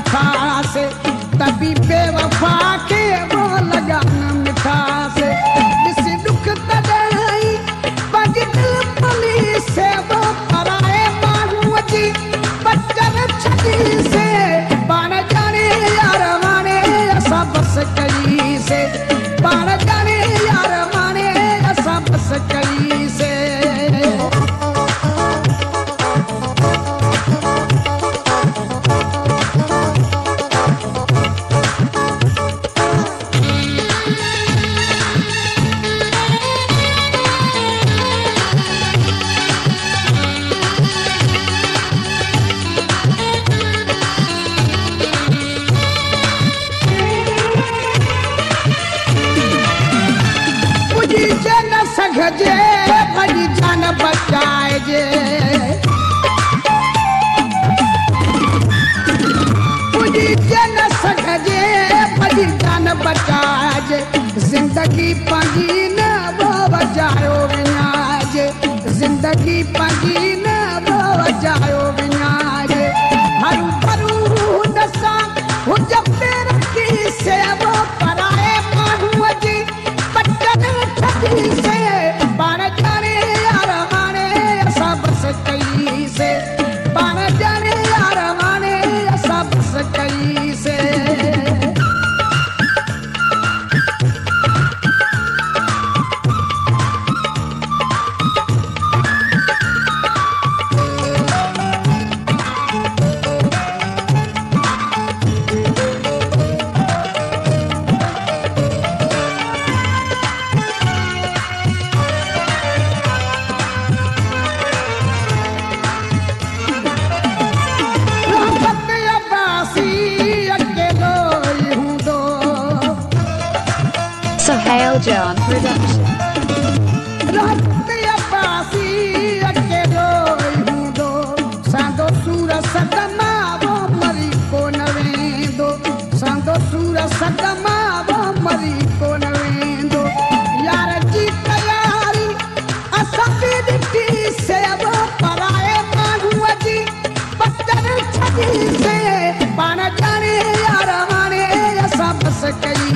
मिठास, तभी बेवफा के वो लगा न मिठास। जिस दुख तड़ाई बज दिल पली से वो पराए मानू जी बच्चन छड़ी से बाण जाने यार माने असा बस कई से, बाण जाने यार माने असा बस कई से। सघजे भली जान बचाए जे, पूजी जन सघजे भली जान बचाए जे, जिंदगी पंहिंजी न वो बचायो विञाइजे, जिंदगी पंहिंजी न वो बचायो विञाइजे। हरू भरू दसां हुज पेर की से वो पराए माण्हूअ जी बचन छड़ी से, बाण जाने यार माने असा बस कई से, बाण जाने यार माने असा बस कई से। Sohail John Production. रहते अब्बासी अकेलो हूंदो, सांदो सूर सदमा वो मरी को न वेंदो, सांदो सूर सदमा वो मरी को न वेंदो। यार जी तयारी असां बि ॾिठी से वो पराए माण्हूअ जी बचन छड़ी से, पाण जाने यार माने असां बस कई